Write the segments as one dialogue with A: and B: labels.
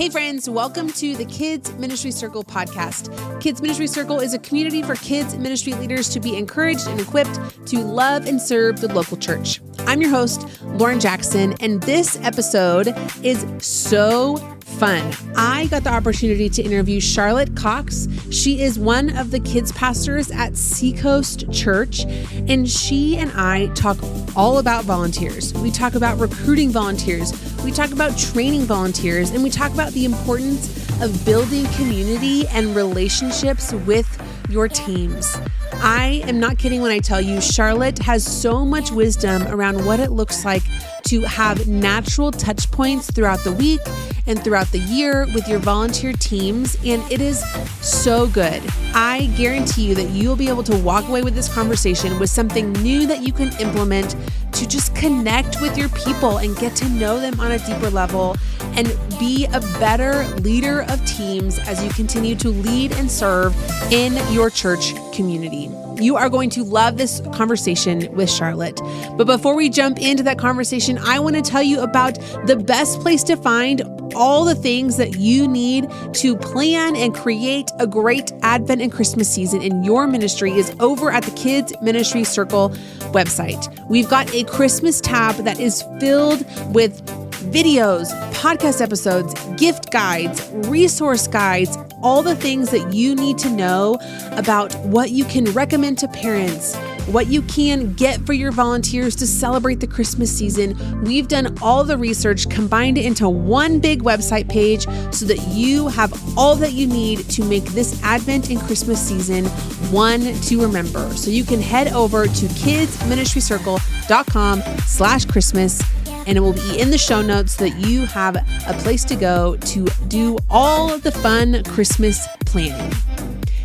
A: Hey friends, welcome to the Kids Ministry Circle podcast. Kids Ministry Circle is a community for kids ministry leaders to be encouraged and equipped to love and serve the local church. I'm your host, Lauren Jackson, and this episode is so fun. I got the opportunity to interview Charlotte Cox. She is one of the kids pastors at Seacoast Church, and she and I talk all about volunteers. We talk about recruiting volunteers. We talk about training volunteers, and we talk about the importance of building community and relationships with your teams. I am not kidding when I tell you Charlotte has so much wisdom around what it looks like to have natural touch points throughout the week and throughout the year with your volunteer teams, and it is so good. I guarantee you that you'll be able to walk away with this conversation with something new that you can implement to just connect with your people and get to know them on a deeper level and be a better leader of teams as you continue to lead and serve in your church community. You are going to love this conversation with Charlotte. But before we jump into that conversation, I want to tell you about the best place to find all the things that you need to plan and create a great Advent and Christmas season in your ministry is over at the Kids Ministry Circle website. We've got a Christmas tab that is filled with videos, podcast episodes, gift guides, resource guides, all the things that you need to know about what you can recommend to parents, what you can get for your volunteers to celebrate the Christmas season. We've done all the research, combined it into one big website page so that you have all that you need to make this Advent and Christmas season one to remember. So you can head over to kidsministrycircle.com/Christmas, and it will be in the show notes so that you have a place to go to do all of the fun Christmas planning.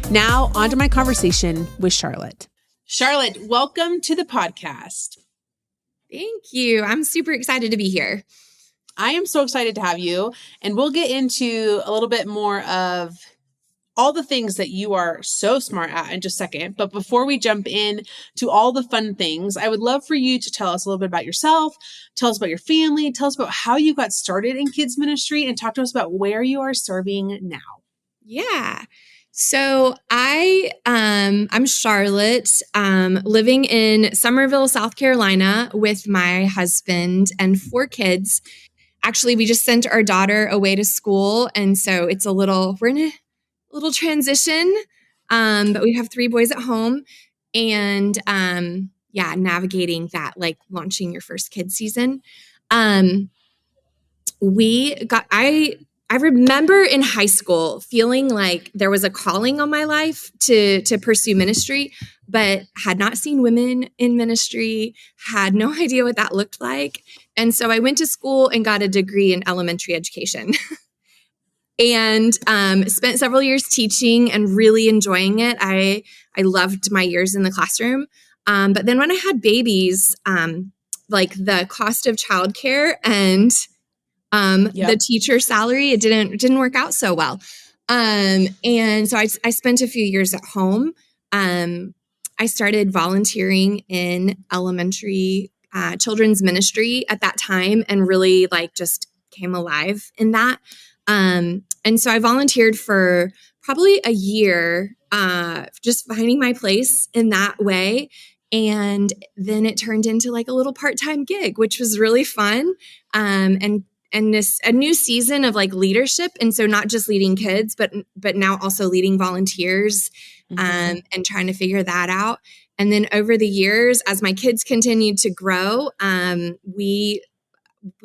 A: Now, on to my conversation with Charlotte. Charlotte, welcome to the podcast.
B: Thank you. I'm super excited to be here.
A: I am so excited to have you, and we'll get into a little bit more of all the things that you are so smart at in just a second. But before we jump in to all the fun things, I would love for you to tell us a little bit about yourself, tell us about your family, tell us about how you got started in kids ministry, and talk to us about where you are serving now.
B: Yeah. So I'm Charlotte, living in Summerville, South Carolina with my husband and 4 kids. Actually, we just sent our daughter away to school. And so we're in a little transition, but we have 3 boys at home, and navigating that, like launching your first kid season. I remember in high school feeling like there was a calling on my life to pursue ministry, but had not seen women in ministry, had no idea what that looked like. And so I went to school and got a degree in elementary education. And spent several years teaching and really enjoying it. I loved my years in the classroom. But then when I had babies, like the cost of childcare and the teacher salary, it didn't work out so well. And so I spent a few years at home. I started volunteering in elementary children's ministry at that time, and really just came alive in that. And so I volunteered for probably a year, just finding my place in that way. And then it turned into like a little part-time gig, which was really fun. And this, a new season of like leadership. And so not just leading kids, but now also leading volunteers, and trying to figure that out. And then over the years, as my kids continued to grow, we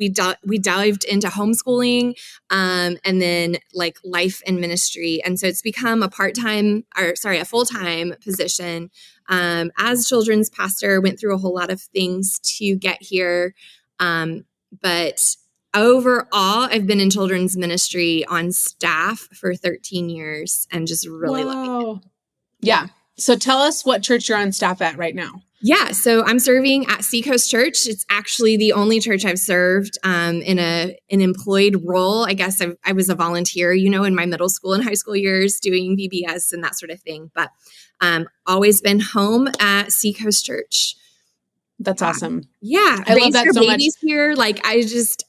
B: dived into homeschooling, and then like life and ministry. And so it's become a full-time position. As children's pastor, went through a whole lot of things to get here. But overall, I've been in children's ministry on staff for 13 years and just really loving it.
A: Yeah. So tell us what church you're on staff at right now.
B: Yeah, so I'm serving at Seacoast Church. It's actually the only church I've served in an employed role. I guess I was a volunteer, in my middle school and high school years doing VBS and that sort of thing. But always been home at Seacoast Church.
A: That's awesome.
B: Yeah,
A: I love that so much.
B: Here, like I just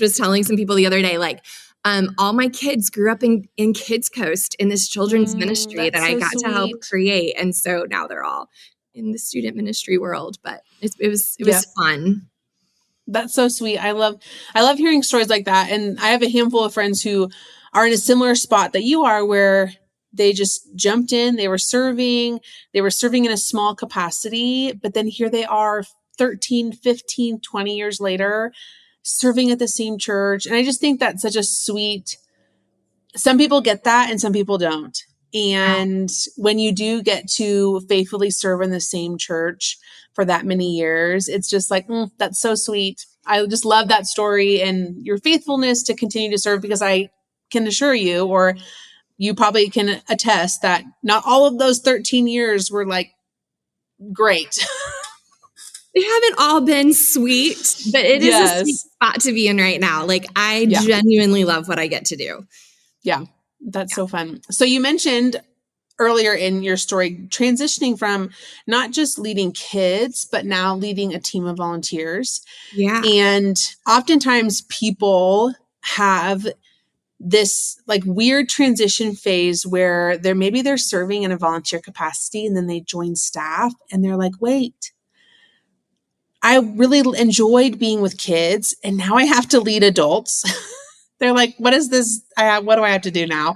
B: was telling some people the other day, like all my kids grew up in Kids Coast in this children's ministry that
A: That's
B: I
A: so
B: got to help
A: sweet.
B: create. And so now they're all in the student ministry world, but it was
A: Yeah.
B: fun.
A: That's so sweet. I love hearing stories like that. And I have a handful of friends who are in a similar spot that you are, where they just jumped in, they were serving in a small capacity, but then here they are 13, 15, 20 years later, serving at the same church. And I just think that's such a sweet, some people get that and some people don't. And when you do get to faithfully serve in the same church for that many years, it's just like, that's so sweet. I just love that story and your faithfulness to continue to serve, because I can assure you, or you probably can attest, that not all of those 13 years were like great.
B: They haven't all been sweet, but it is a sweet spot to be in right now. Like, I genuinely love what I get to do.
A: Yeah, that's so fun. So you mentioned earlier in your story, transitioning from not just leading kids, but now leading a team of volunteers.
B: Yeah.
A: And oftentimes people have this like weird transition phase where they're serving in a volunteer capacity, and then they join staff and they're like, wait, I really enjoyed being with kids and now I have to lead adults. They're like, what is this? What do I have to do now?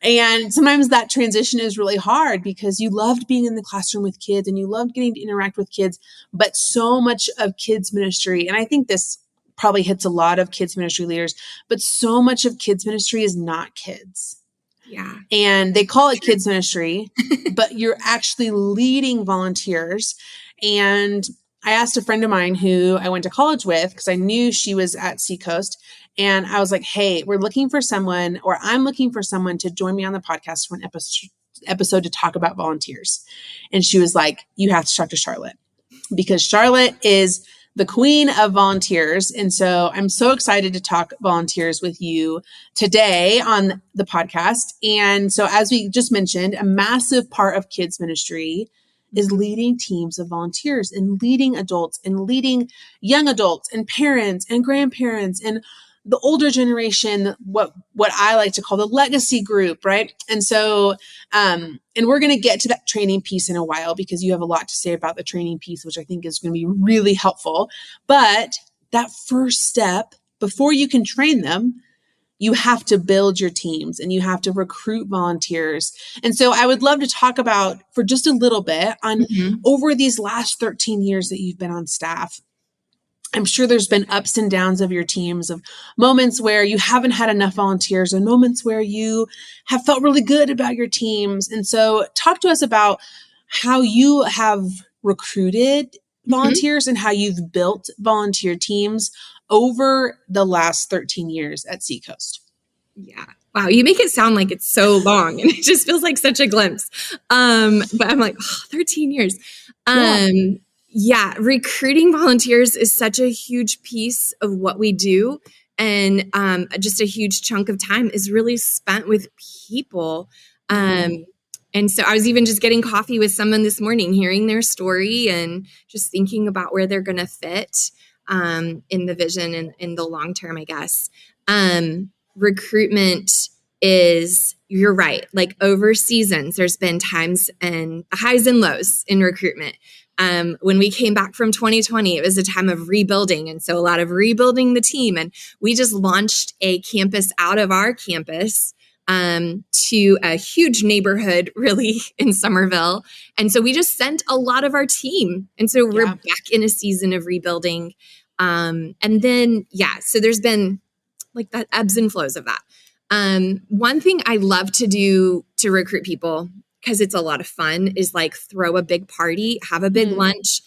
A: And sometimes that transition is really hard, because you loved being in the classroom with kids and you loved getting to interact with kids, but so much of kids ministry, and I think this probably hits a lot of kids ministry leaders, but so much of kids ministry is not kids.
B: Yeah.
A: And they call it kids ministry, but you're actually leading volunteers. And I asked a friend of mine who I went to college with, because I knew she was at Seacoast. And I was like, hey, I'm looking for someone to join me on the podcast for an episode to talk about volunteers. And she was like, you have to talk to Charlotte, because Charlotte is the queen of volunteers. And so I'm so excited to talk volunteers with you today on the podcast. And so, as we just mentioned, a massive part of kids ministry is leading teams of volunteers and leading adults and leading young adults and parents and grandparents and the older generation, what I like to call the legacy group, right? And so, and we're going to get to that training piece in a while, because you have a lot to say about the training piece, which I think is going to be really helpful. But that first step, before you can train them, you have to build your teams and you have to recruit volunteers. And so I would love to talk about, for just a little bit, on over these last 13 years that you've been on staff. I'm sure there's been ups and downs of your teams, of moments where you haven't had enough volunteers and moments where you have felt really good about your teams. And so talk to us about how you have recruited volunteers and how you've built volunteer teams over the last 13 years at Seacoast.
B: Yeah. Wow. You make it sound like it's so long, and it just feels like such a glimpse. But I'm like, 13 years. Yeah, recruiting volunteers is such a huge piece of what we do. And just a huge chunk of time is really spent with people. And so I was even just getting coffee with someone this morning, hearing their story and just thinking about where they're going to fit in the vision and in the long term, I guess. Recruitment is, you're right, like over seasons, there's been times and highs and lows in recruitment. When we came back from 2020, it was a time of rebuilding. And so a lot of rebuilding the team. And we just launched a campus out of our campus to a huge neighborhood, really, in Somerville. And so we just sent a lot of our team. And so we're back in a season of rebuilding. And then, so there's been like that ebbs and flows of that. One thing I love to do to recruit people, because it's a lot of fun, is like throw a big party, have a big lunch,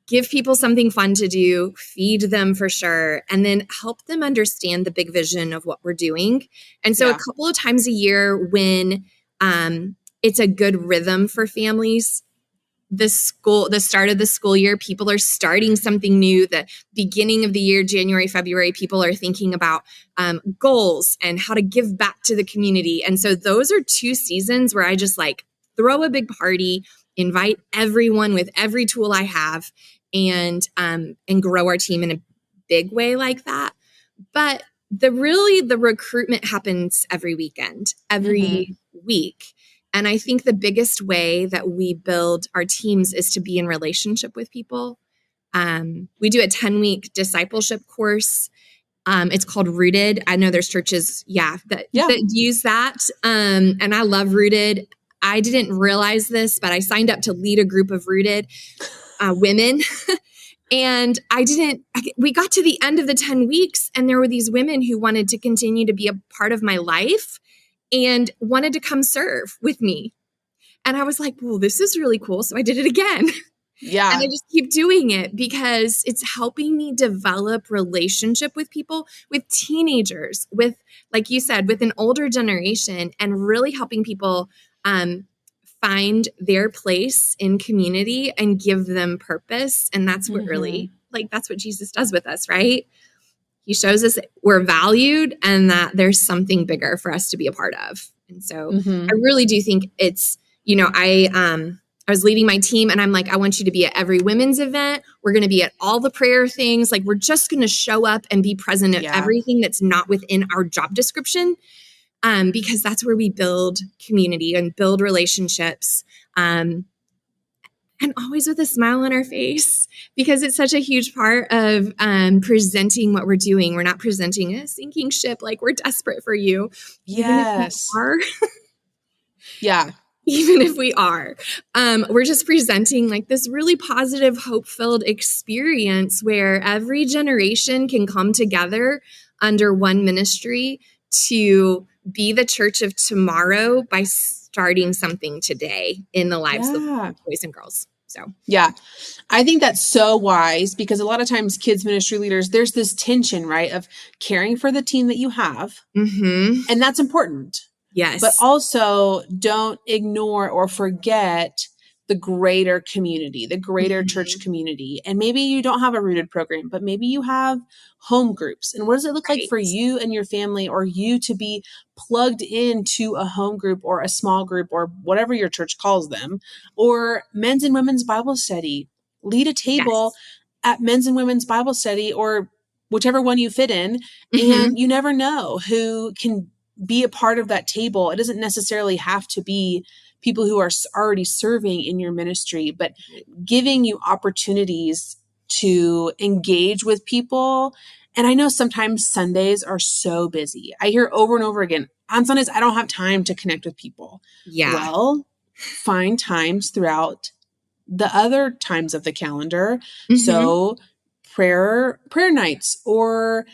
B: give people something fun to do, feed them for sure, and then help them understand the big vision of what we're doing. And so a couple of times a year, when it's a good rhythm for families, the start of the school year, people are starting something new. The beginning of the year, January, February, people are thinking about goals and how to give back to the community. And so those are two seasons where I just like throw a big party, invite everyone with every tool I have, and grow our team in a big way like that. But the recruitment happens every weekend, every week. And I think the biggest way that we build our teams is to be in relationship with people. We do a 10-week discipleship course. It's called Rooted. I know there's churches, that use that. And I love Rooted. I didn't realize this, but I signed up to lead a group of Rooted women. And we got to the end of the 10 weeks and there were these women who wanted to continue to be a part of my life and wanted to come serve with me. And I was like, well, this is really cool. So I did it again.
A: Yeah.
B: And I just keep doing it because it's helping me develop relationship with people, with teenagers, with, like you said, with an older generation, and really helping people find their place in community and give them purpose. And that's what really, that's what Jesus does with us, right? He shows us we're valued and that there's something bigger for us to be a part of. And so I really do think it's, I was leading my team and I'm like, I want you to be at every women's event. We're going to be at all the prayer things. Like, we're just going to show up and be present at everything that's not within our job description. Because that's where we build community and build relationships. And always with a smile on our face, because it's such a huge part of presenting what we're doing. We're not presenting a sinking ship like we're desperate for you.
A: Yes.
B: Even if we are, we're just presenting like this really positive, hope-filled experience where every generation can come together under one ministry to be the church of tomorrow by starting something today in the lives of boys and girls. So,
A: I think that's so wise, because a lot of times kids ministry leaders, there's this tension, right, of caring for the team that you have. And that's important.
B: Yes.
A: But also don't ignore or forget the greater community, the greater church community. And maybe you don't have a Rooted program, but maybe you have home groups. And what does it look like for you and your family, or you to be plugged into a home group or a small group or whatever your church calls them, or men's and women's Bible study? Lead a table at men's and women's Bible study, or whichever one you fit in. And you never know who can be a part of that table. It doesn't necessarily have to be people who are already serving in your ministry, but giving you opportunities to engage with people. And I know sometimes Sundays are so busy. I hear over and over again, on Sundays, I don't have time to connect with people. Well, find times throughout the other times of the calendar. So prayer nights, or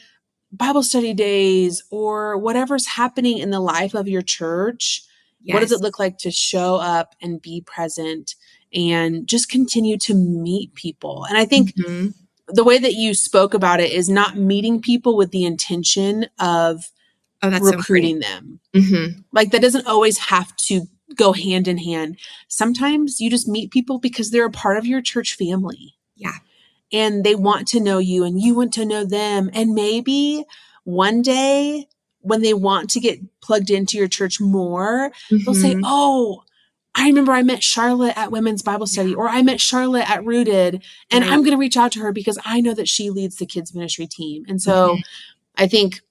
A: Bible study days, or whatever's happening in the life of your church. What does it look like to show up and be present and just continue to meet people? And I think the way that you spoke about it is not meeting people with the intention of recruiting them. Like, that doesn't always have to go hand in hand. Sometimes you just meet people because they're a part of your church family. And they want to know you and you want to know them. And maybe one day when they want to get plugged into your church more, they'll say, oh, I remember I met Charlotte at Women's Bible Study, or I met Charlotte at Rooted, and I'm going to reach out to her because I know that she leads the kids ministry team. And so I think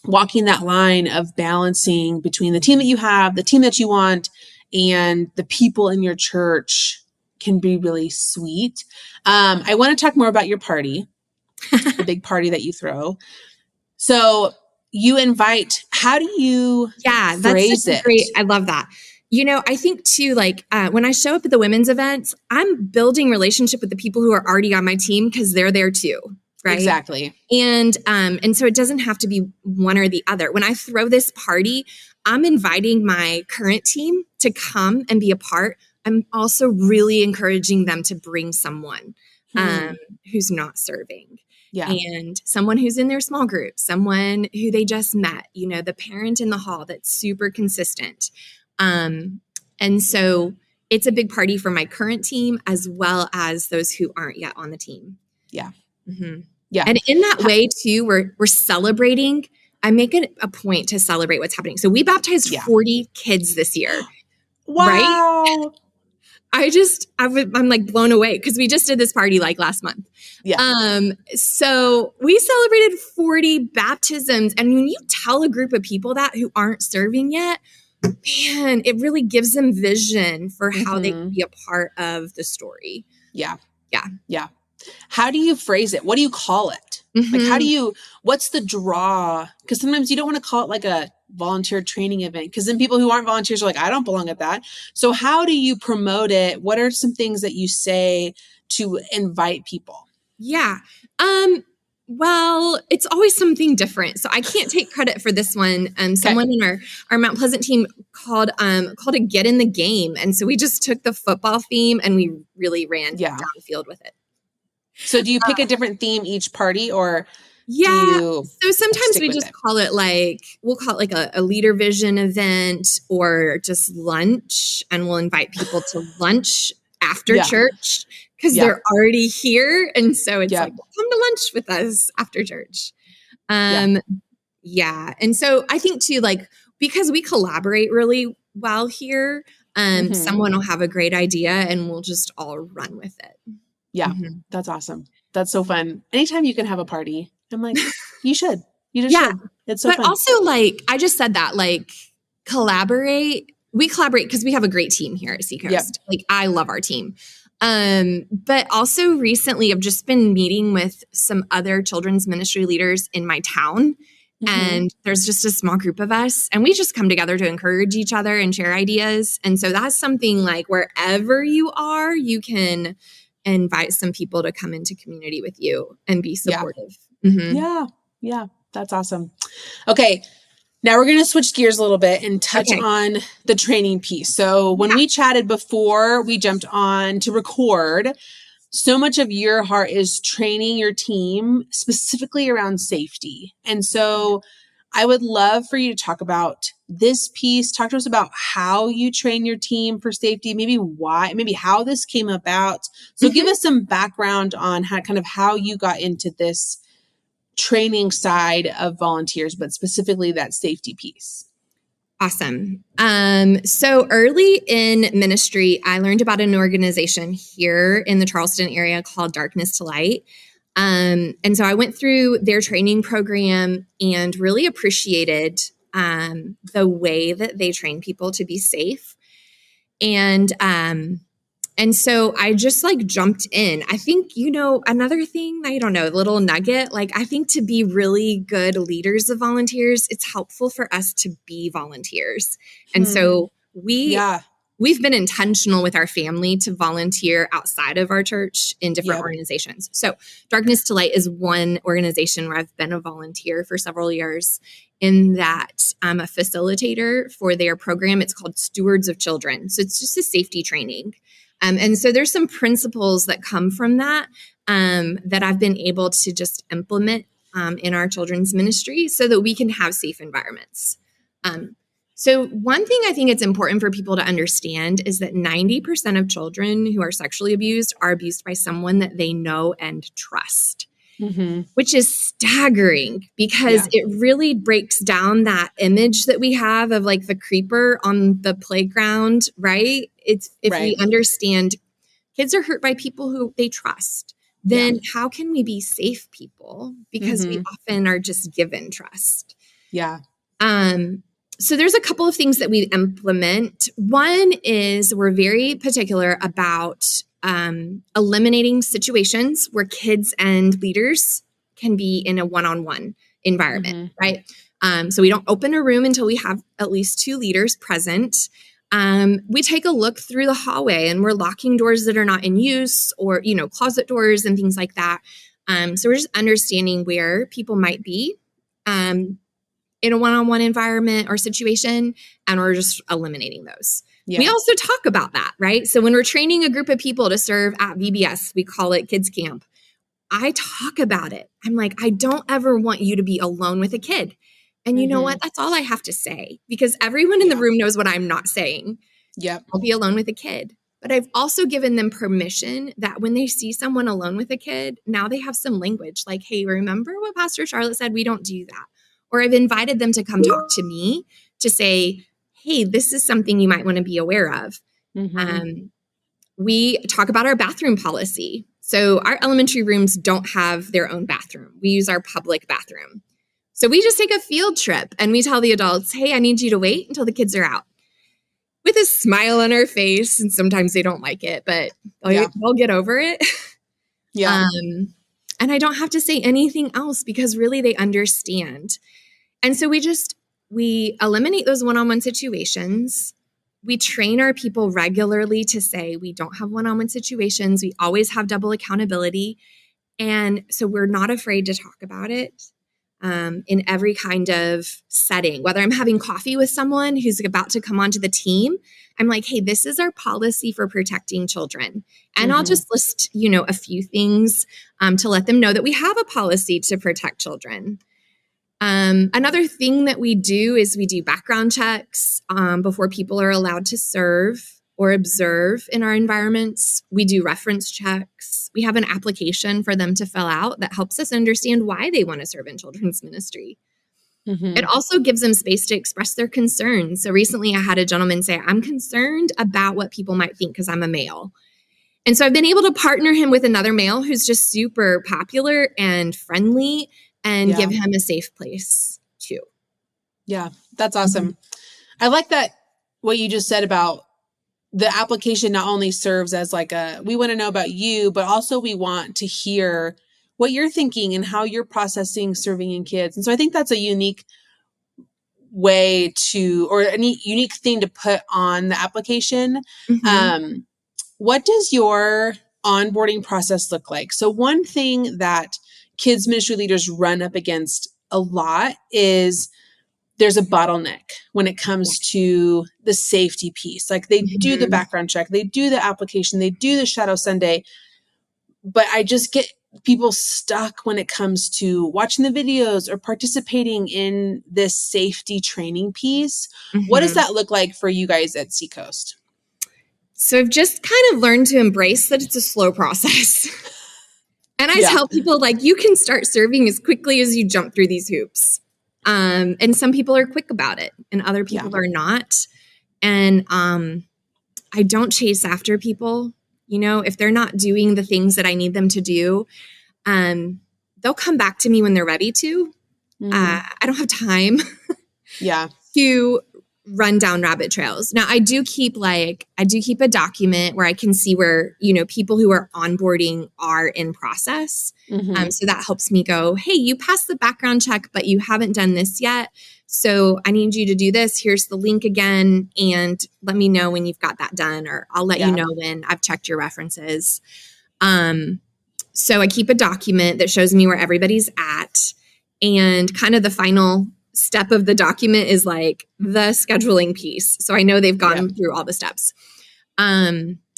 A: walking that line of balancing between the team that you have, the team that you want, and the people in your church can be really sweet. I want to talk more about your party, the big party that you throw. So you invite, how do you phrase
B: that's great. I love that. I think too, like when I show up at the women's events, I'm building relationship with the people who are already on my team because they're there too. Right.
A: Exactly.
B: And so it doesn't have to be one or the other. When I throw this party, I'm inviting my current team to come and be a part. I'm also really encouraging them to bring someone who's not serving. And someone who's in their small group, someone who they just met, the parent in the hall that's super consistent. And so it's a big party for my current team as well as those who aren't yet on the team. And in that way too, we're celebrating. I make it a point to celebrate what's happening. So we baptized 40 kids this year.
A: Wow.
B: Right? I'm like blown away because we just did this party like last month.
A: Yeah.
B: So we celebrated 40 baptisms. And when you tell a group of people that who aren't serving yet, man, it really gives them vision for how they can be a part of the story.
A: Yeah.
B: Yeah.
A: Yeah. How do you phrase it? What do you call it? Like, what's the draw? Because sometimes you don't want to call it like a volunteer training event, because then people who aren't volunteers are like, I don't belong at that. So how do you promote it? What are some things that you say to invite people?
B: Yeah. Well, it's always something different. So I can't take credit for this one. Someone in our Mount Pleasant team called it Get in the Game. And so we just took the football theme and we really ran downfield with it.
A: So do you pick a different theme each party, or
B: so sometimes we just call it we'll call it like a leader vision event or just lunch, and we'll invite people to lunch after church because they're already here. And so it's like, well, come to lunch with us after church. And so I think too, like, because we collaborate really well here, someone will have a great idea and we'll just all run with it.
A: Yeah. That's awesome. That's so fun. Anytime you can have a party, I'm like, you should. You just should. It's so fun. But
B: also, like, I just said that, like, collaborate. We collaborate because we have a great team here at Seacoast. Yep. Like, I love our team. But also recently I've just been meeting with some other children's ministry leaders in my town. And there's just a small group of us, and we just come together to encourage each other and share ideas. And so that's something like wherever you are, you can invite some people to come into community with you and be supportive.
A: Yeah. That's awesome. Okay. Now we're going to switch gears a little bit and touch on the training piece. So when we chatted before we jumped on to record, so much of your heart is training your team specifically around safety. And so I would love for you to talk about this piece. Talk to us about how you train your team for safety, maybe how this came about. So give us some background on how you got into this training side of volunteers, but specifically that safety piece.
B: Awesome. So early in ministry, I learned about an organization here in the Charleston area called Darkness to Light. And so I went through their training program and really appreciated the way that they train people to be safe. And so I just jumped in. I think, another thing, I don't know, a little nugget, I think to be really good leaders of volunteers, it's helpful for us to be volunteers. And so we've been intentional with our family to volunteer outside of our church in different organizations. So Darkness to Light is one organization where I've been a volunteer for several years, in that I'm a facilitator for their program. It's called Stewards of Children. So it's just a safety training. And so there's some principles that come from that that I've been able to just implement in our children's ministry so that we can have safe environments. So one thing I think it's important for people to understand is that 90% of children who are sexually abused are abused by someone that they know and trust, which is staggering because it really breaks down that image that we have of the creeper on the playground, right? If we understand kids are hurt by people who they trust, then how can we be safe people? Because we often are just given trust.
A: Yeah.
B: So there's a couple of things that we implement. One is we're very particular about eliminating situations where kids and leaders can be in a one-on-one environment, right? So we don't open a room until we have at least 2 leaders present. We take a look through the hallway and we're locking doors that are not in use, or, closet doors and things like that. So we're just understanding where people might be in a one-on-one environment or situation, and we're just eliminating those. Yeah. We also talk about that, right? So when we're training a group of people to serve at VBS, we call it Kids Camp. I talk about it. I'm like, I don't ever want you to be alone with a kid. And you know what? That's all I have to say, because everyone in the room knows what I'm not saying.
A: Yep.
B: I'll be alone with a kid. But I've also given them permission that when they see someone alone with a kid, now they have some language like, hey, remember what Pastor Charlotte said? We don't do that. Or I've invited them to come talk to me to say, hey, this is something you might want to be aware of. we talk about our bathroom policy. So our elementary rooms don't have their own bathroom. We use our public bathroom. So we just take a field trip and we tell the adults, hey, I need you to wait until the kids are out, with a smile on our face. And sometimes they don't like it, but they'll get over it.
A: Yeah.
B: And I don't have to say anything else because really they understand. And so we eliminate those one-on-one situations. We train our people regularly to say we don't have one-on-one situations. We always have double accountability. And so we're not afraid to talk about it in every kind of setting. Whether I'm having coffee with someone who's about to come onto the team, I'm like, hey, this is our policy for protecting children. And I'll just list, a few things to let them know that we have a policy to protect children. Another thing that we do is we do background checks before people are allowed to serve or observe in our environments. We do reference checks. We have an application for them to fill out that helps us understand why they want to serve in children's ministry. It also gives them space to express their concerns. So recently I had a gentleman say, I'm concerned about what people might think because I'm a male. And so I've been able to partner him with another male who's just super popular and friendly and give him a safe place too.
A: Yeah, that's awesome. I like that what you just said about the application not only serves as we want to know about you, but also we want to hear what you're thinking and how you're processing serving in kids. And so I think that's a unique way or a unique thing to put on the application. What does your onboarding process look like? So one thing that kids ministry leaders run up against a lot is there's a bottleneck when it comes to the safety piece. Like they do the background check, they do the application, they do the Shadow Sunday, but I just get people stuck when it comes to watching the videos or participating in this safety training piece. What does that look like for you guys at Seacoast?
B: So I've just kind of learned to embrace that it's a slow process. And I tell people you can start serving as quickly as you jump through these hoops. And some people are quick about it and other people are not. And I don't chase after people. If they're not doing the things that I need them to do, they'll come back to me when they're ready to. I don't have time to run down rabbit trails. Now I do keep a document where I can see where, people who are onboarding are in process. So that helps me go, hey, you passed the background check, but you haven't done this yet. So I need you to do this. Here's the link again. And let me know when you've got that done, or I'll let you know when I've checked your references. So I keep a document that shows me where everybody's at, and kind of the final step of the document is the scheduling piece. So I know they've gone through all the steps.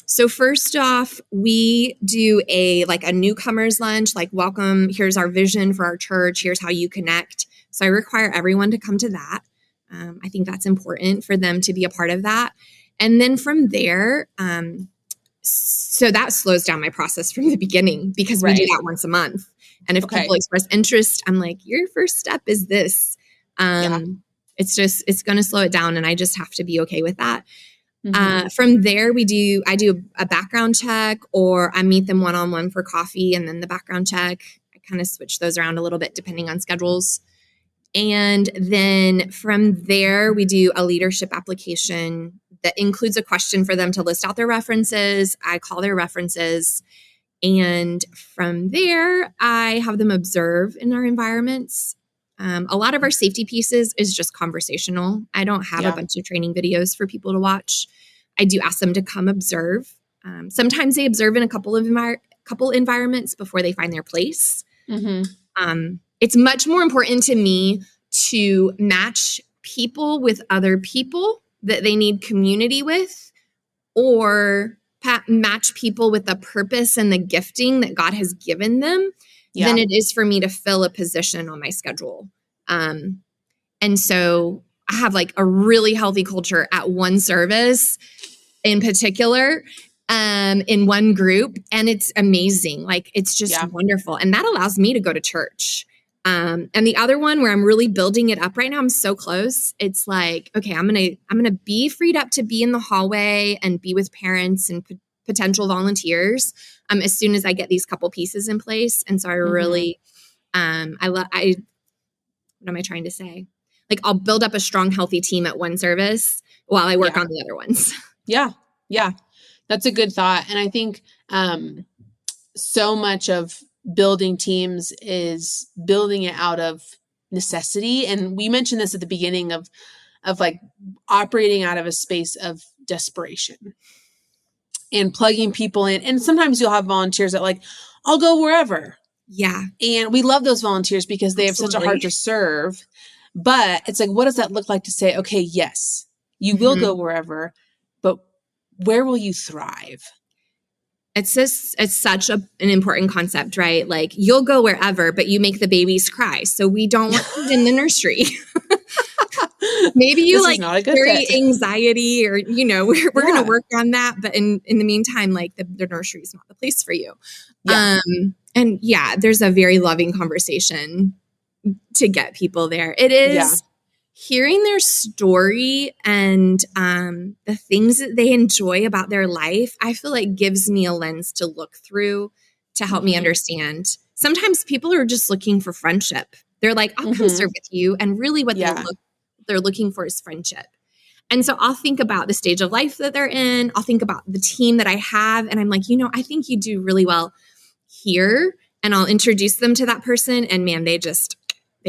B: So first off, we do a newcomer's lunch, welcome, here's our vision for our church, here's how you connect. So I require everyone to come to that. I think that's important for them to be a part of that. And then from there, so that slows down my process from the beginning because we do that once a month. And if people express interest, I'm like, your first step is this. It's going to slow it down, and I just have to be okay with that. From there, I do a background check, or I meet them one-on-one for coffee and then the background check. I kind of switch those around a little bit depending on schedules. And then from there, we do a leadership application that includes a question for them to list out their references. I call their references. And from there, I have them observe in our environments. A lot of our safety pieces is just conversational. I don't have a bunch of training videos for people to watch. I do ask them to come observe. Sometimes they observe in a couple environments before they find their place. It's much more important to me to match people with other people that they need community with, or match people with the purpose and the gifting that God has given them than it is for me to fill a position on my schedule. And so I have a really healthy culture at one service in particular, in one group, and it's amazing. It's just wonderful. And that allows me to go to church. And the other one where I'm really building it up right now, I'm so close. It's okay, I'm going to be freed up to be in the hallway and be with parents and potential volunteers as soon as I get these couple pieces in place. And so I really, what am I trying to say? Like I'll build up a strong, healthy team at one service while I work on the other ones.
A: Yeah. Yeah. That's a good thought. And I think so much of building teams is building it out of necessity. And we mentioned this at the beginning of like operating out of a space of desperation and plugging people in. And sometimes you'll have volunteers that like, I'll go wherever.
B: Yeah.
A: And we love those volunteers because they have such a heart to serve. But it's like, what does that look like to say, okay, yes, you will go wherever, but where will you thrive?
B: It's such an important concept, right? Like you'll go wherever, but you make the babies cry. So we don't want you in the nursery. Maybe you like carry anxiety or, you know, we're going to work on that. But in the meantime, like the nursery is not the place for you. Yeah. And there's a very loving conversation to get people there. It is hearing their story and the things that they enjoy about their life, I feel like gives me a lens to look through to help me understand. Sometimes people are just looking for friendship. They're like, I'll come serve with you. And really what they're looking for is friendship. And so I'll think about the stage of life that they're in. I'll think about the team that I have. And I'm like, you know, I think you do really well here. And I'll introduce them to that person. And man, they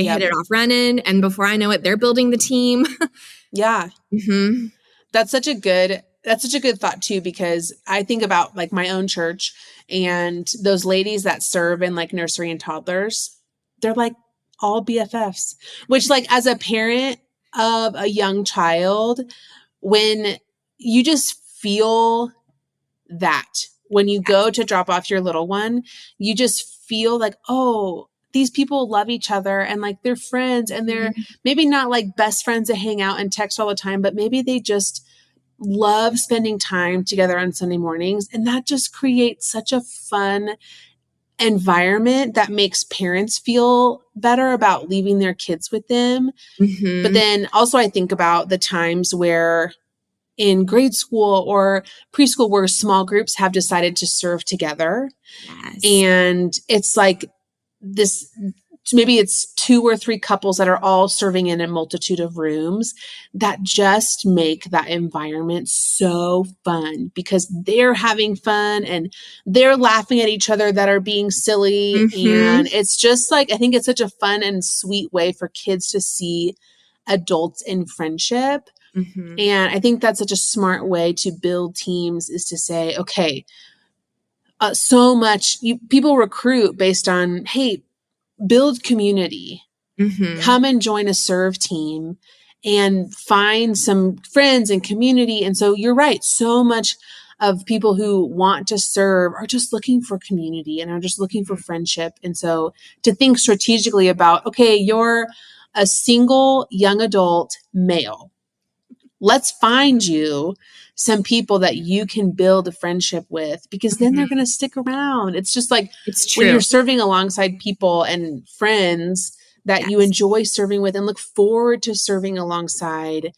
B: hit it off running. And before I know it, they're building the team. Yeah. That's such a good thought too, because I think about like my own church and those ladies that serve in like nursery and toddlers, they're like all BFFs, which like as a parent of a young child, when you just feel that when you go to drop off your little one, you just feel like, oh, these people love each other and like they're friends and they're maybe not like best friends that hang out and text all the time, but maybe they just love spending time together on Sunday mornings. And that just creates such a fun environment that makes parents feel better about leaving their kids with them. But then also I think about the times where in grade school or preschool where small groups have decided to serve together. And it's like this, maybe it's 2 or 3 couples that are all serving in a multitude of rooms that just make that environment so fun because they're having fun and they're laughing at each other that are being silly. And it's just like, I think it's such a fun and sweet way for kids to see adults in friendship. And I think that's such a smart way to build teams is to say, okay, so much people recruit based on, hey, build community, come and join a serve team and find some friends and community. And so you're right. So much of people who want to serve are just looking for community and are just looking for friendship. And so to think strategically about, okay, you're a single young adult male. Let's find you some people that you can build a friendship with because then they're going to stick around. It's just like when you're serving alongside people and friends that you enjoy serving with and look forward to serving alongside,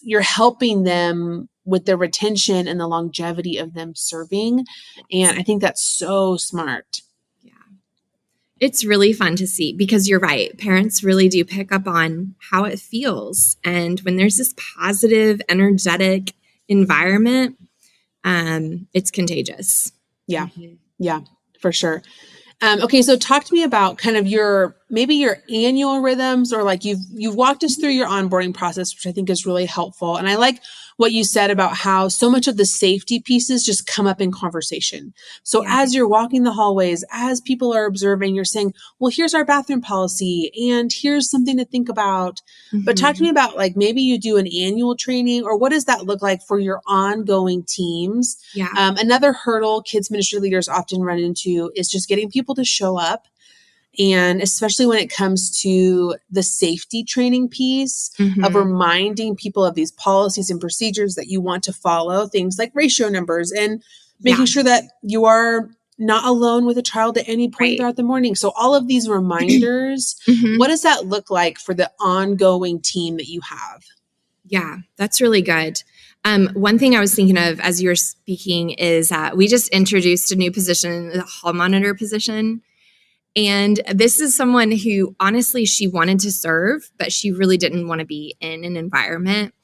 B: you're helping them with the retention and the longevity of them serving. And I think that's so smart. It's really fun to see because you're right. Parents really do pick up on how it feels. And when there's this positive, energetic environment, it's contagious. Yeah. Yeah, for sure. Okay. So talk to me about kind of maybe your annual rhythms or like you've walked us through your onboarding process, which I think is really helpful. And I like what you said about how so much of the safety pieces just come up in conversation. So as you're walking the hallways, as people are observing, you're saying, well, here's our bathroom policy and here's something to think about. But talk to me about like, maybe you do an annual training or what does that look like for your ongoing teams? Another hurdle kids ministry leaders often run into is just getting people to show up. And especially when it comes to the safety training piece of reminding people of these policies and procedures that you want to follow, things like ratio numbers and making sure that you are not alone with a child at any point throughout the morning. So all of these reminders, what does that look like for the ongoing team that you have? Yeah, that's really good. One thing I was thinking of as you were speaking is we just introduced a new position, the hall monitor position. And this is someone who honestly, she wanted to serve, but she really didn't want to be in an environment.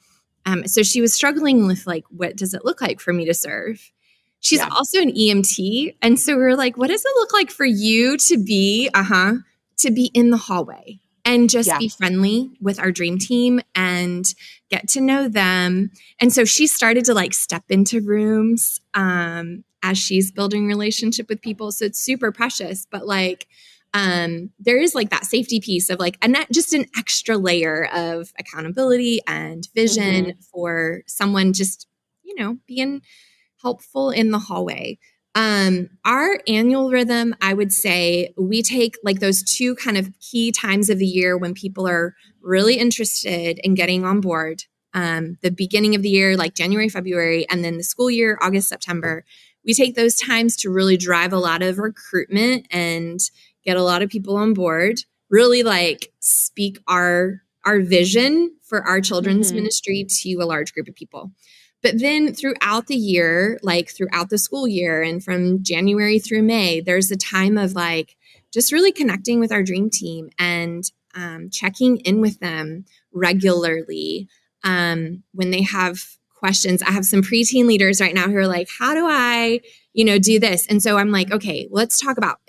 B: So she was struggling with like, what does it look like for me to serve? She's also an EMT. And so we were like, what does it look like for you to be in the hallway and just be friendly with our dream team and get to know them? And so she started to like step into rooms as she's building relationship with people. So it's super precious, but like, there is like that safety piece of like, and that just an extra layer of accountability and vision for someone just, being helpful in the hallway. Our annual rhythm, I would say we take like those two kind of key times of the year when people are really interested in getting on board. The beginning of the year, like January, February, and then the school year, August, September. We take those times to really drive a lot of recruitment and get a lot of people on board, really like speak our vision for our children's ministry to a large group of people. But then throughout the year, like throughout the school year and from January through May, there's a time of like just really connecting with our dream team and checking in with them regularly when they have questions. I have some preteen leaders right now who are like, how do I, do this? And so I'm like, okay, let's talk about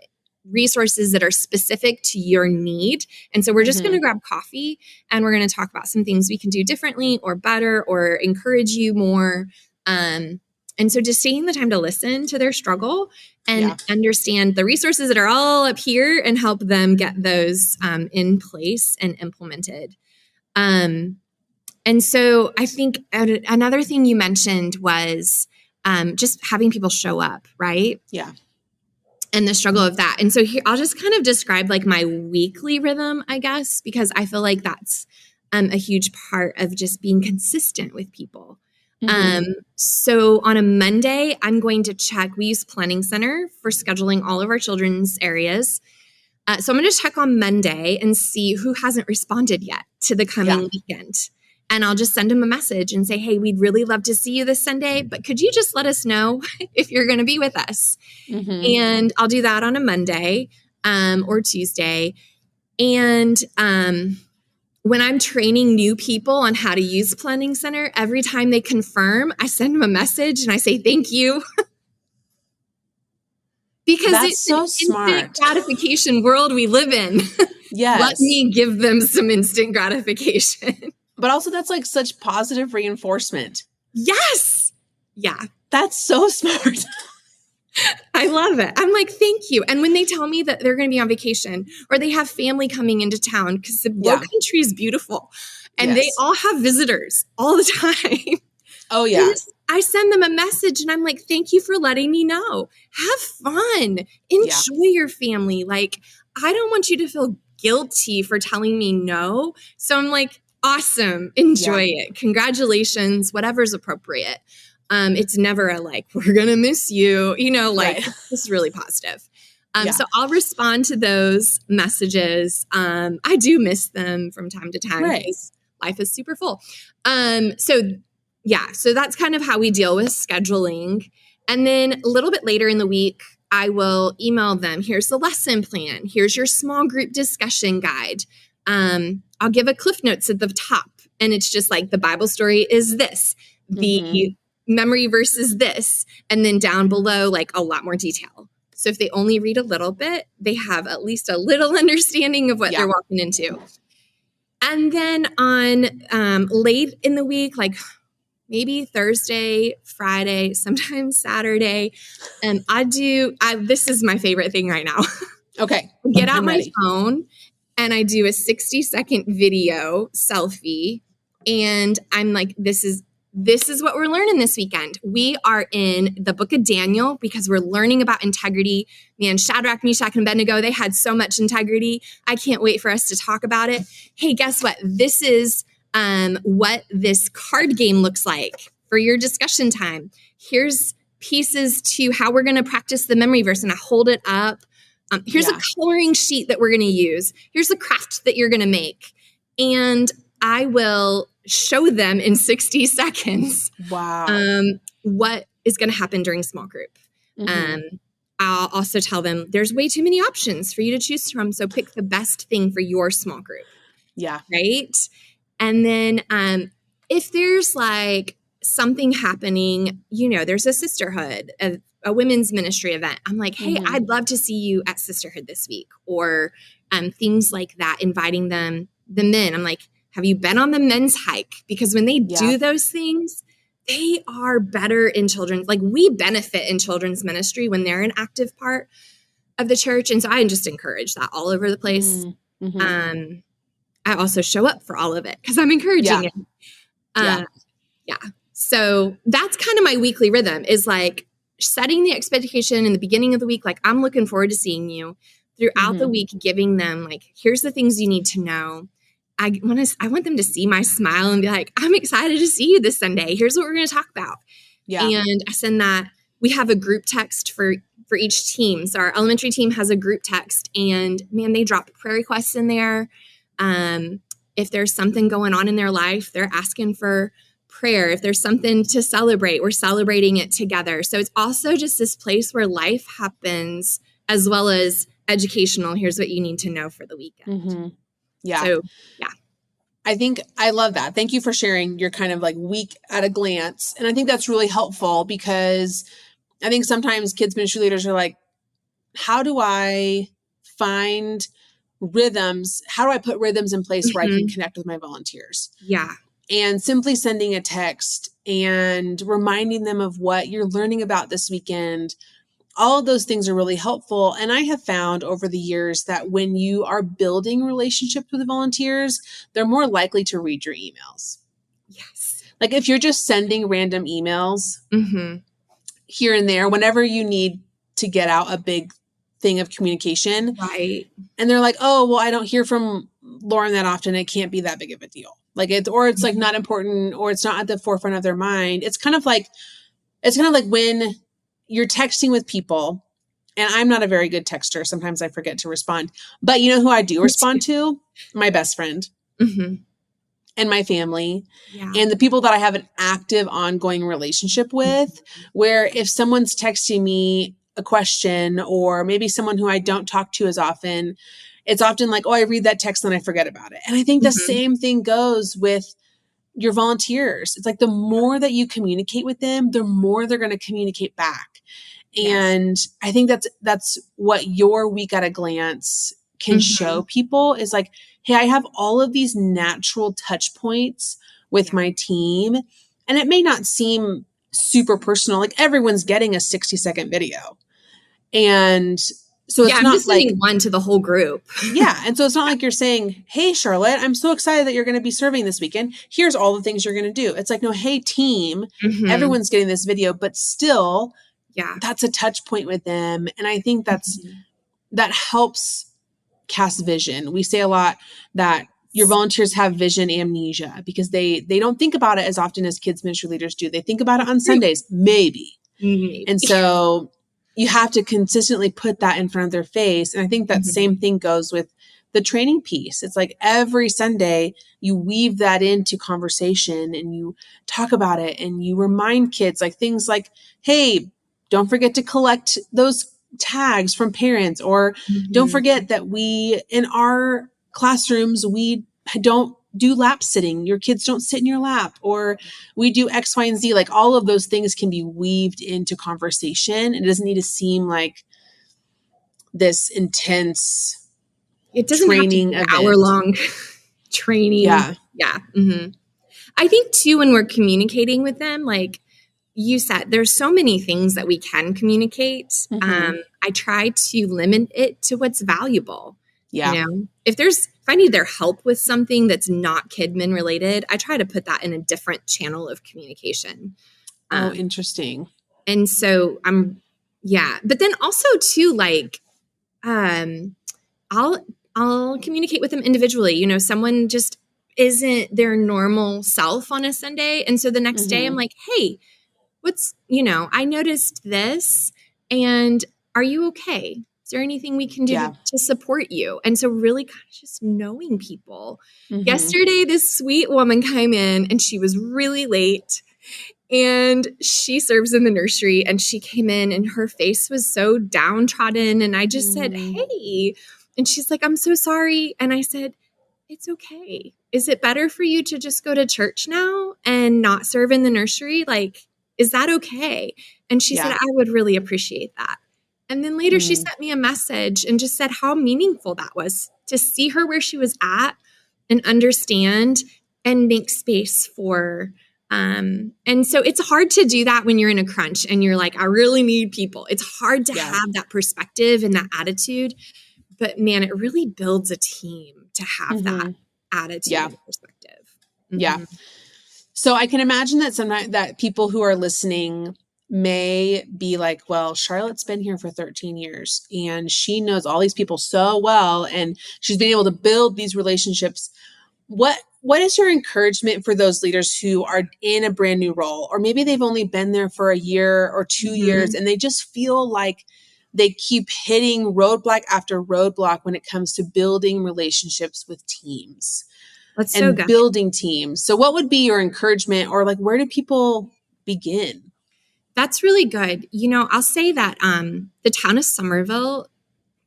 B: resources that are specific to your need. And so we're just going to grab coffee and we're going to talk about some things we can do differently or better or encourage you more. And so just taking the time to listen to their struggle and understand the resources that are all up here and help them get those in place and implemented. And so I think another thing you mentioned was just having people show up, right?
A: Yeah.
B: And the struggle of that. And so here, I'll just kind of describe like my weekly rhythm, I guess, because I feel like that's a huge part of just being consistent with people. So on a Monday, I'm going to check. We use Planning Center for scheduling all of our children's areas. So I'm going to check on Monday and see who hasn't responded yet to the coming weekend. And I'll just send them a message and say, hey, we'd really love to see you this Sunday, but could you just let us know if you're going to be with us? And I'll do that on a Monday or Tuesday. And when I'm training new people on how to use Planning Center, every time they confirm, I send them a message and I say, thank you. Because
A: that's
B: it's
A: so
B: an
A: smart.
B: Instant gratification world we live in.
A: Yes.
B: Let me give them some instant gratification.
A: But also that's like such positive reinforcement.
B: Yes. Yeah.
A: That's so smart.
B: I love it. I'm like, thank you. And when they tell me that they're going to be on vacation or they have family coming into town, because the Low Country is beautiful and they all have visitors all the time.
A: Oh, yeah.
B: I send them a message and I'm like, thank you for letting me know. Have fun. Enjoy your family. Like, I don't want you to feel guilty for telling me no. So I'm like, awesome. Enjoy it. Congratulations, whatever's appropriate. It's never a like, we're going to miss you, it's really positive. So I'll respond to those messages. I do miss them from time to time because life is super full. So that's kind of how we deal with scheduling. And then a little bit later in the week, I will email them. Here's the lesson plan. Here's your small group discussion guide. I'll give a Cliff Notes at the top. And it's just like the Bible story is this, the memory verse is this, and then down below, like a lot more detail. So if they only read a little bit, they have at least a little understanding of what they're walking into. And then on late in the week, like maybe Thursday, Friday, sometimes Saturday, this is my favorite thing right now.
A: Okay.
B: Get out my phone and I do a 60-second video selfie. And I'm like, this is what we're learning this weekend. We are in the book of Daniel because we're learning about integrity. Man, Shadrach, Meshach, and Abednego, they had so much integrity. I can't wait for us to talk about it. Hey, guess what? This is what this card game looks like for your discussion time. Here's pieces to how we're going to practice the memory verse. And I hold it up. Here's a coloring sheet that we're going to use. Here's the craft that you're going to make. And I will show them in 60 seconds
A: Wow.
B: what is going to happen during small group. I'll also tell them there's way too many options for you to choose from. So pick the best thing for your small group.
A: Yeah.
B: Right. And then if there's like something happening, there's a sisterhood, a women's ministry event. I'm like, hey, I'd love to see you at sisterhood this week, or things like that, inviting the men. I'm like, have you been on the men's hike? Because when they do those things, they are better in children's. Like, we benefit in children's ministry when they're an active part of the church. And so I just encourage that all over the place. I also show up for all of it because I'm encouraging it. So that's kind of my weekly rhythm, is like setting the expectation in the beginning of the week. Like, I'm looking forward to seeing you throughout the week, giving them like, here's the things you need to know. I want them to see my smile and be like, I'm excited to see you this Sunday. Here's what we're going to talk about. Yeah. And I send that. We have a group text for each team. So our elementary team has a group text, and man, they drop prayer requests in there. If there's something going on in their life, they're asking for prayer. If there's something to celebrate, we're celebrating it together. So it's also just this place where life happens, as well as educational. Here's what you need to know for the weekend.
A: Yeah.
B: So, yeah.
A: I think I love that. Thank you for sharing your kind of like week at a glance. And I think that's really helpful, because I think sometimes kids ministry leaders are like, how do I find rhythms? How do I put rhythms in place where I can connect with my volunteers?
B: Yeah.
A: And simply sending a text and reminding them of what you're learning about this weekend, all of those things are really helpful. And I have found over the years that when you are building relationships with the volunteers, they're more likely to read your emails.
B: Yes.
A: Like, if you're just sending random emails here and there, whenever you need to get out a big thing of communication.
B: Right.
A: And they're like, oh, well, I don't hear from Lauren that often. It can't be that big of a deal. Like, it's like not important, or it's not at the forefront of their mind. It's kind of like when you're texting with people, and I'm not a very good texter. Sometimes I forget to respond, but you know who I do respond to? My best friend and my family and the people that I have an active, ongoing relationship with, where if someone's texting me a question, or maybe someone who I don't talk to as often, it's often like, oh, I read that text and I forget about it. And I think the same thing goes with your volunteers. It's like, the more that you communicate with them, the more they're going to communicate back. And I think that's what your week at a glance can show people, is like, hey, I have all of these natural touch points with my team. And it may not seem super personal. Like, everyone's getting a 60-second video. And so it's
B: I'm
A: not
B: just
A: like
B: sending one to the whole group.
A: And so it's not like you're saying, hey, Charlotte, I'm so excited that you're going to be serving this weekend. Here's all the things you're going to do. It's like, no, hey, team, everyone's getting this video, but still, that's a touch point with them. And I think that helps cast vision. We say a lot that your volunteers have vision amnesia, because they don't think about it as often as kids ministry leaders do. They think about it on Sundays, maybe. And so you have to consistently put that in front of their face. And I think that same thing goes with the training piece. It's like, every Sunday you weave that into conversation, and you talk about it, and you remind kids, like, things like, hey, don't forget to collect those tags from parents, or don't forget that we, in our classrooms, we don't do lap sitting. Your kids don't sit in your lap, or we do X, Y, and Z. Like, all of those things can be weaved into conversation. It doesn't need to seem like this intense training
B: have to be hour-long training. I think too, when we're communicating with them, like you said, there's so many things that we can communicate. I try to limit it to what's valuable. You know, if I need their help with something that's not KidMin related, I try to put that in a different channel of communication.
A: Interesting.
B: And so but then also too, like, I'll communicate with them individually. You know, someone just isn't their normal self on a Sunday. And so the next day I'm like, hey, I noticed this, and are you okay? Is there anything we can do
A: Yeah.
B: to support you? And so really kind of just knowing people.
A: Mhm.
B: Yesterday, this sweet woman came in and she was really late. And she serves in the nursery, and she came in and her face was so downtrodden. And I just said, hey. And she's like, I'm so sorry. And I said, it's okay. Is it better for you to just go to church now and not serve in the nursery? Like, is that okay? And she said, I would really appreciate that. And then later she sent me a message and just said how meaningful that was to see her where she was at and understand and make space for. And so it's hard to do that when you're in a crunch and you're like, I really need people. It's hard to have that perspective and that attitude, but man, it really builds a team to have that attitude and perspective.
A: Yeah. So I can imagine that sometimes that people who are listening may be like, well, Charlotte's been here for 13 years and she knows all these people so well, and she's been able to build these relationships. What is your encouragement for those leaders who are in a brand new role, or maybe they've only been there for a year or 2 years and they just feel like they keep hitting roadblock after roadblock when it comes to building relationships with teams and building teams? So what would be your encouragement, or like, where do people begin?
B: That's really good. You know, I'll say that the town of Somerville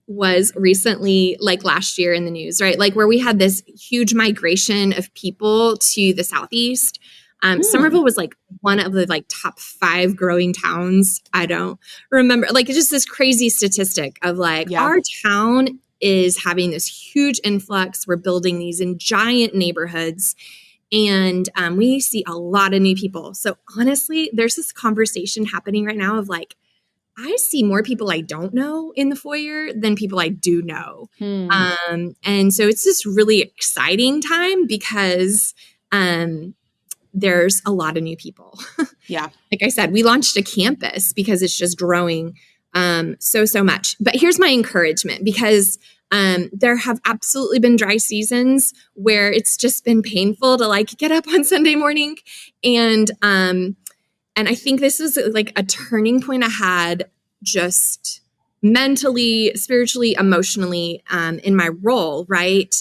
B: was recently, like last year, in the news, right? Like where we had this huge migration of people to the Southeast. Somerville was like one of the like top 5 growing towns. I don't remember, like just this crazy statistic of like our town is having this huge influx. We're building these in giant neighborhoods, and we see a lot of new people. So honestly, there's this conversation happening right now of like, I see more people I don't know in the foyer than people I do know. And so it's this really exciting time because there's a lot of new people. Like I said, we launched a campus because it's just growing so much. But here's my encouragement, because there have absolutely been dry seasons where it's just been painful to like get up on Sunday morning. And I think this was like a turning point I had just mentally, spiritually, emotionally in my role, right?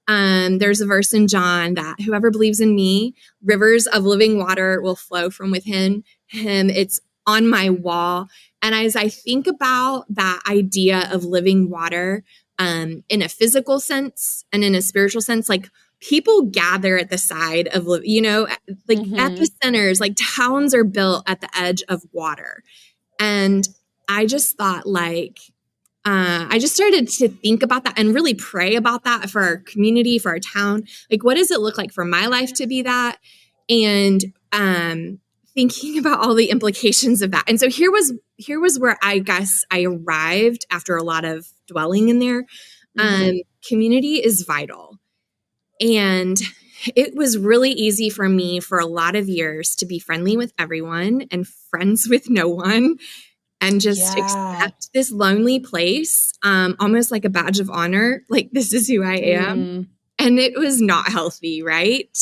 B: There's a verse in John that whoever believes in me, rivers of living water will flow from within him. It's on my wall. And as I think about that idea of living water in a physical sense and in a spiritual sense, like people gather at the side of, you know, like epicenters, like towns are built at the edge of water. And I just thought like, I just started to think about that and really pray about that for our community, for our town. Like, what does it look like for my life to be that? And thinking about all the implications of that. And so here was where I guess I arrived after a lot of dwelling in there. Community is vital. And it was really easy for me for a lot of years to be friendly with everyone and friends with no one, and just accept this lonely place, almost like a badge of honor. Like, this is who I am. And it was not healthy, right?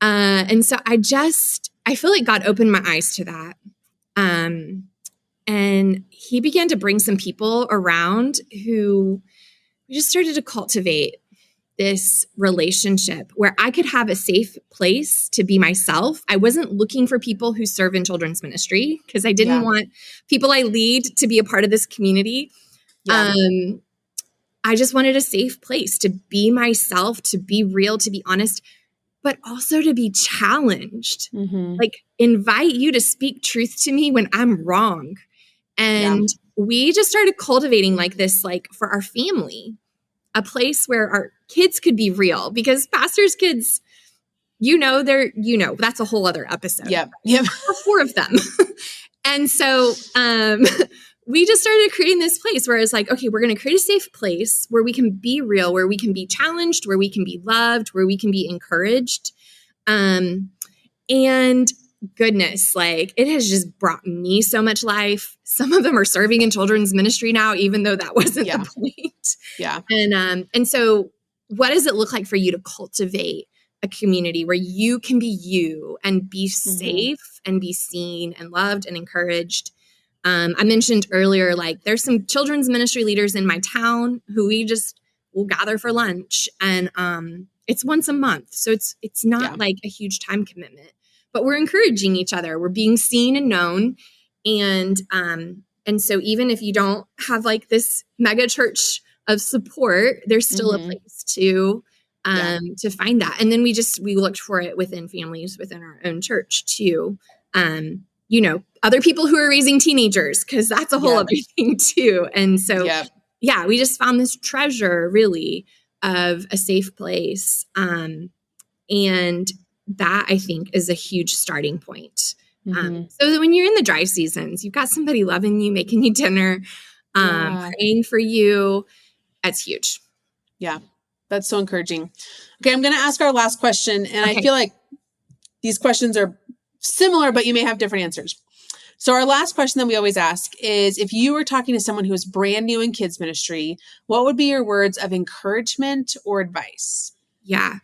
B: And so I feel like God opened my eyes to that. And he began to bring some people around who we just started to cultivate this relationship where I could have a safe place to be myself. I wasn't looking for people who serve in children's ministry because I didn't want people I lead to be a part of this community. I just wanted a safe place to be myself, to be real, to be honest, but also to be challenged. Like, invite you to speak truth to me when I'm wrong. And we just started cultivating like this, like for our family, a place where our kids could be real, because pastors' kids, that's a whole other episode. There are 4 of them. And so we just started creating this place where it's like, okay, we're going to create a safe place where we can be real, where we can be challenged, where we can be loved, where we can be encouraged. And goodness, like it has just brought me so much life. Some of them are serving in children's ministry now, even though that wasn't the point. And so what does it look like for you to cultivate a community where you can be you and be safe and be seen and loved and encouraged? I mentioned earlier, like there's some children's ministry leaders in my town who we just will gather for lunch, and it's once a month. So it's not like a huge time commitment, but we're encouraging each other. We're being seen and known. And so even if you don't have like this mega church of support, there's still a place to find that. And then we looked for it within families, within our own church too. Other people who are raising teenagers, because that's a whole other thing too. And so, we just found this treasure really of a safe place. And that I think is a huge starting point. So that when you're in the dry seasons, you've got somebody loving you, making you dinner, praying for you. That's huge.
A: Yeah. That's so encouraging. Okay. I'm going to ask our last question. And I feel like these questions are similar, but you may have different answers. So our last question that we always ask is, if you were talking to someone who is brand new in kids ministry, what would be your words of encouragement or advice?
B: Yeah.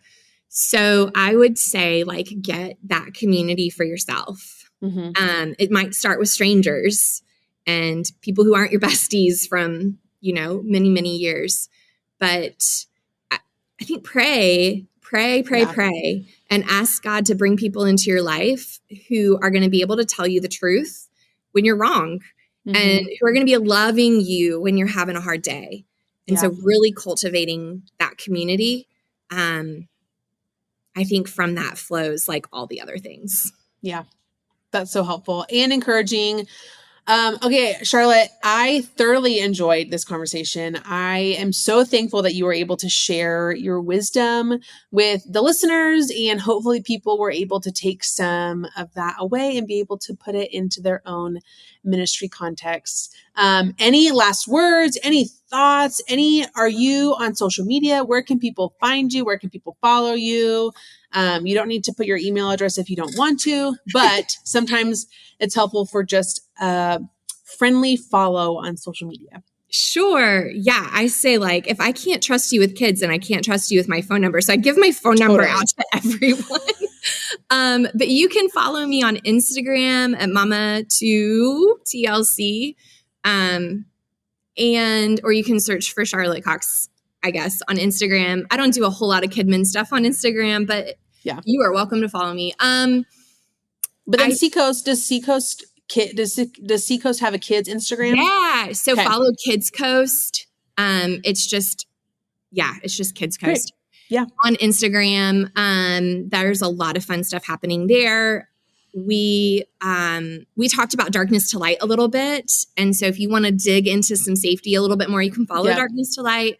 B: So I would say, like, get that community for yourself. It might start with strangers and people who aren't your besties from, many, many years. But I think pray, and ask God to bring people into your life who are going to be able to tell you the truth when you're wrong and who are going to be loving you when you're having a hard day. And so really cultivating that community, I think from that flows like all the other things.
A: Yeah, that's so helpful and encouraging. Okay, Charlotte, I thoroughly enjoyed this conversation. I am so thankful that you were able to share your wisdom with the listeners, and hopefully people were able to take some of that away and be able to put it into their own ministry context. Any last words, any thoughts, are you on social media? Where can people find you? Where can people follow you? You don't need to put your email address if you don't want to, but sometimes it's helpful for just a friendly follow on social media.
B: Sure. Yeah. I say, like, if I can't trust you with kids, then I can't trust you with my phone number. So I give my phone number out to everyone. But you can follow me on Instagram at Mama2TLC. Or you can search for Charlotte Cox, I guess, on Instagram. I don't do a whole lot of Kidmin stuff on Instagram, but you are welcome to follow me.
A: But then Seacoast, does Seacoast have a kids Instagram?
B: Yeah. So follow Kids Coast. It's just Kids Coast.
A: Great. Yeah.
B: On Instagram. There's a lot of fun stuff happening there. We talked about Darkness to Light a little bit. And so if you want to dig into some safety a little bit more, you can follow Darkness to Light.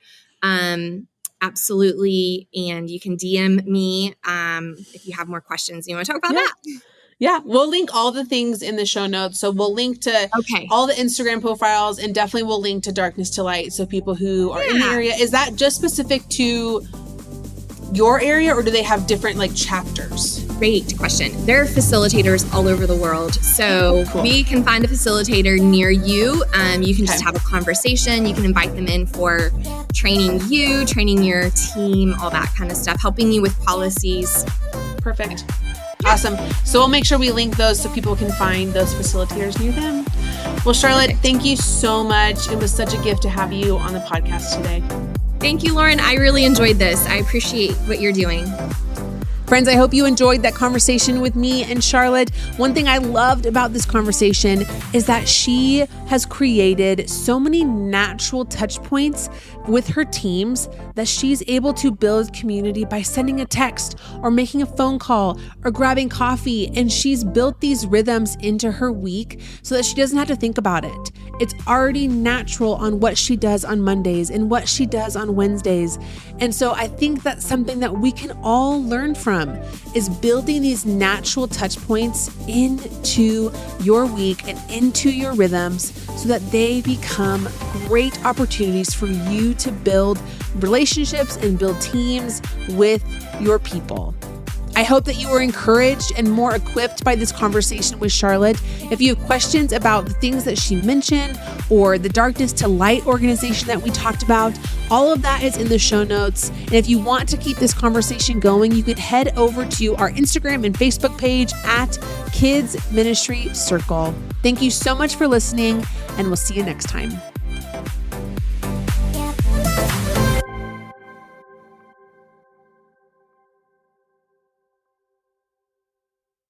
B: Absolutely. And you can DM me if you have more questions. You want to talk about that?
A: Yeah, we'll link all the things in the show notes. So we'll link to all the Instagram profiles, and definitely we'll link to Darkness to Light. So people who are in the area, is that just specific to your area, or do they have different like chapters?
B: Great question. There are facilitators all over the world. So we can find a facilitator near you. You can just have a conversation. You can invite them in for training your team, all that kind of stuff, helping you with policies.
A: Perfect. Awesome. So we'll make sure we link those so people can find those facilitators near them. Well, Charlotte, thank you so much. It was such a gift to have you on the podcast today.
B: Thank you, Lauren. I really enjoyed this. I appreciate what you're doing.
A: Friends, I hope you enjoyed that conversation with me and Charlotte. One thing I loved about this conversation is that she has created so many natural touch points with her teams that she's able to build community by sending a text or making a phone call or grabbing coffee. And she's built these rhythms into her week so that she doesn't have to think about it. It's already natural on what she does on Mondays and what she does on Wednesdays. And so I think that's something that we can all learn from, is building these natural touch points into your week and into your rhythms so that they become great opportunities for you to build relationships and build teams with your people. I hope that you were encouraged and more equipped by this conversation with Charlotte. If you have questions about the things that she mentioned or the Darkness to Light organization that we talked about, all of that is in the show notes. And if you want to keep this conversation going, you could head over to our Instagram and Facebook page at Kids Ministry Circle. Thank you so much for listening, and we'll see you next time.